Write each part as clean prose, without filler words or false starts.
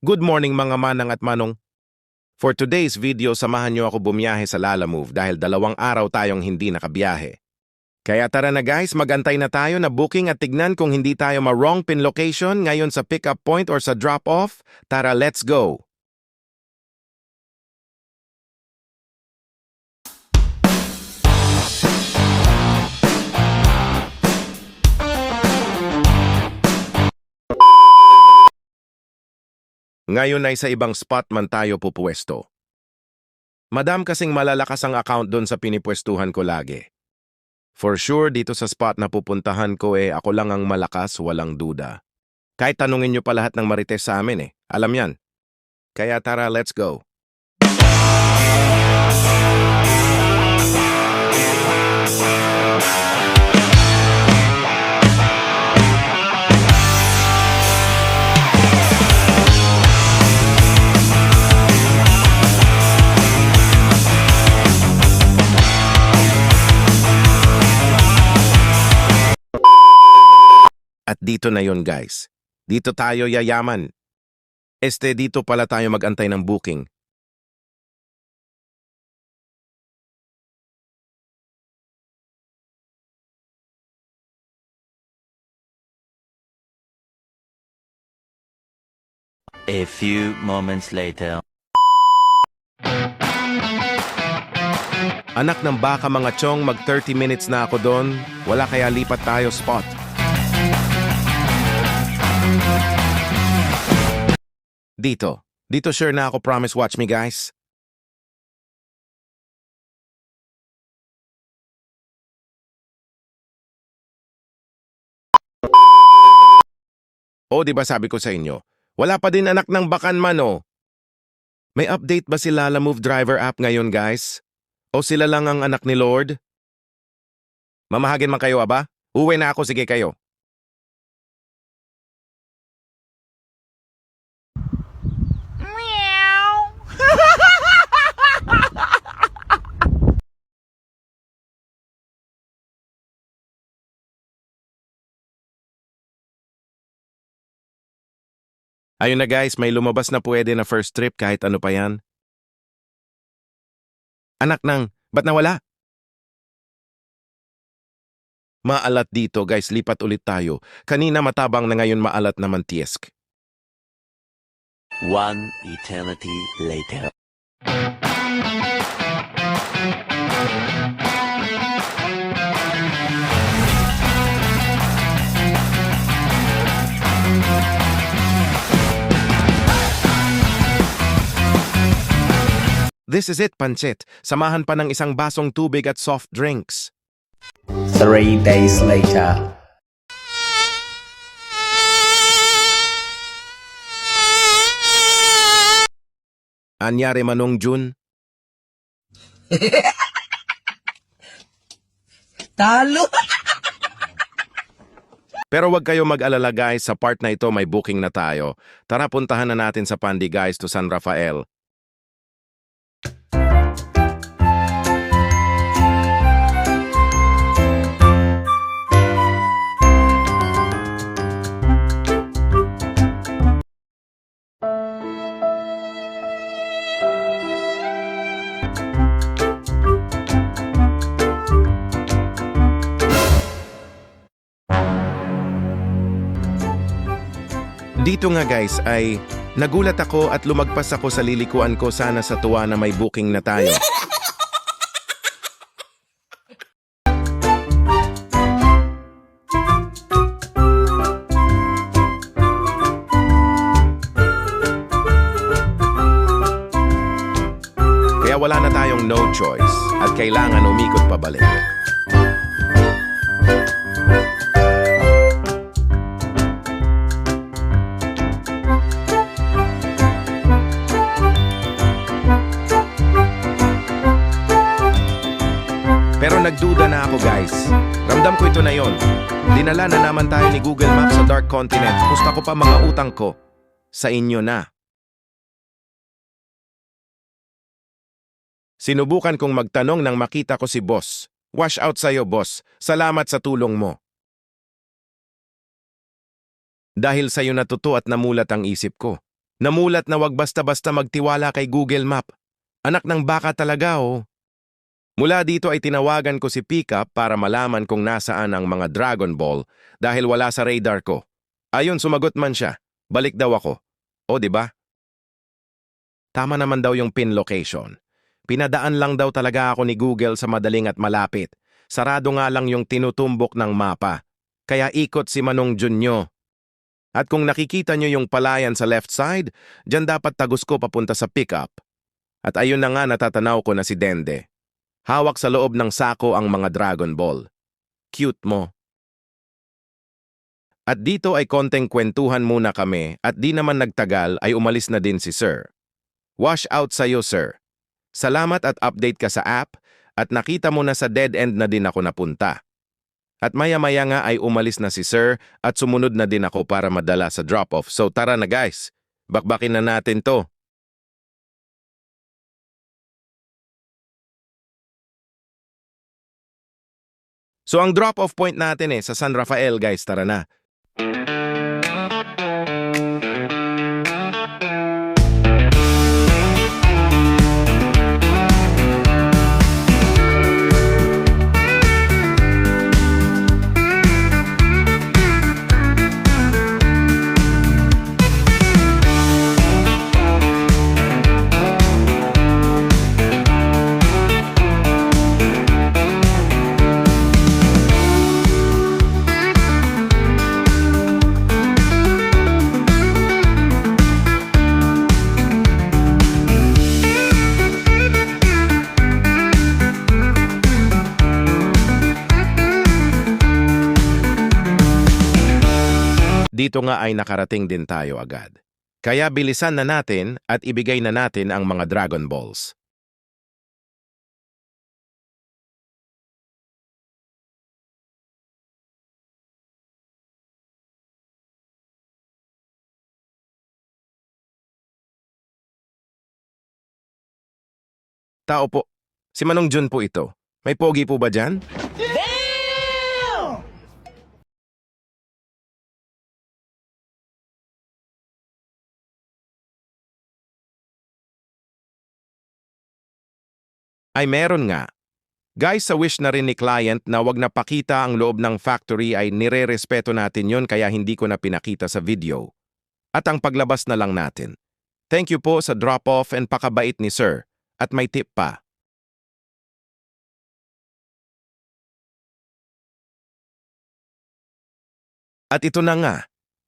Good morning mga manang at manong. For today's video, samahan niyo ako bumiyahe sa Lalamove dahil 2 araw tayong hindi nakabiyahe. Kaya tara na guys, magantay na tayo na booking at tignan kung hindi tayo ma-wrong pin location ngayon sa pick-up point or sa drop-off. Tara, let's go! Ngayon ay sa ibang spot man tayo pupuwesto. Madam kasing malalakas ang account doon sa pinipwestuhan ko lagi. For sure, dito sa spot na pupuntahan ko ako lang ang malakas, walang duda. Kahit tanungin nyo pa lahat ng marites sa amin alam yan. Kaya tara, let's go. At dito na yon guys. Dito tayo yayaman. Dito pala tayo magantay ng booking. A few moments later. Anak ng baka mga chong, mag 30 minutes na ako doon. Wala kaya lipat tayo spot. Dito sure na ako, promise, watch me guys. Di ba sabi ko sa inyo, wala pa din anak ng bakan man May update ba si Lalamove driver app ngayon guys? O sila lang ang anak ni Lord? Mamahagin man kayo aba? Uwi na ako, sige kayo. Ayun na guys, may lumabas na pwede na first trip kahit ano pa yan. Anak ba't nawala? Maalat dito guys, lipat ulit tayo. Kanina matabang na ngayon maalat naman tiesk. One eternity later. This is it, pancit. Samahan pa ng isang basong tubig at soft drinks. 3 days later. Anyari manong Jun? Talo! Pero wag kayo mag-alala guys, sa part na ito may booking na tayo. Tara, puntahan na natin sa Pandi guys to San Rafael. Dito nga guys ay nagulat ako at lumagpas ako sa lilikuan ko sana sa tuwa na may booking na tayo. Kaya wala na tayong no choice at kailangan umikot pabalik. Pero nagduda na ako guys. Ramdam ko ito na yon. Dinala na naman tayo ni Google Maps sa Dark Continent. Pusta ko pa mga utang ko. Sa inyo na. Sinubukan kong magtanong nang makita ko si boss. Wash out sa'yo boss. Salamat sa tulong mo. Dahil sa'yo natuto at namulat ang isip ko. Namulat na wag basta-basta magtiwala kay Google Map. Anak ng baka talaga oh. Mula dito ay tinawagan ko si Pickup para malaman kung nasaan ang mga Dragon Ball dahil wala sa radar ko. Ayun, sumagot man siya. Balik daw ako. O, di ba? Tama naman daw yung pin location. Pinadaan lang daw talaga ako ni Google sa madaling at malapit. Sarado nga lang yung tinutumbok ng mapa. Kaya ikot si Manong Junyo. At kung nakikita nyo yung palayan sa left side, dyan dapat tagos ko papunta sa Pickup. At ayun na nga natatanaw ko na si Dende. Hawak sa loob ng sako ang mga Dragon Ball. Cute mo. At dito ay konteng kwentuhan muna kami at di naman nagtagal ay umalis na din si Sir. Wash out sa'yo, Sir. Salamat at update ka sa app at nakita mo na sa dead end na din ako napunta. At maya-maya nga ay umalis na si Sir at sumunod na din ako para madala sa drop-off. So tara na guys, bakbakin na natin to. So ang drop-off point natin sa San Rafael guys, tara na. Dito nga ay nakarating din tayo agad. Kaya bilisan na natin at ibigay na natin ang mga Dragon Balls. Tao po, si Manong Jun po ito. May pogi po ba dyan? Ay meron nga. Guys, sa wish na rin ni client na wag na pakita ang loob ng factory ay nire-respeto natin yon kaya hindi ko na pinakita sa video. At ang paglabas na lang natin. Thank you po sa drop-off and pakabait ni Sir. At may tip pa. At ito na nga.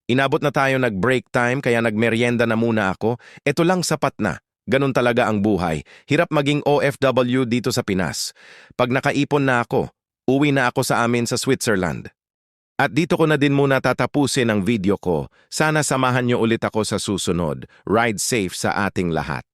Inabot na tayo nag-break time kaya nagmeryenda na muna ako. Ito lang sapat na. Ganun talaga ang buhay. Hirap maging OFW dito sa Pinas. Pag nakaipon na ako, uwi na ako sa amin sa Switzerland. At dito ko na din muna tatapusin ang video ko. Sana samahan niyo ulit ako sa susunod. Ride safe sa ating lahat.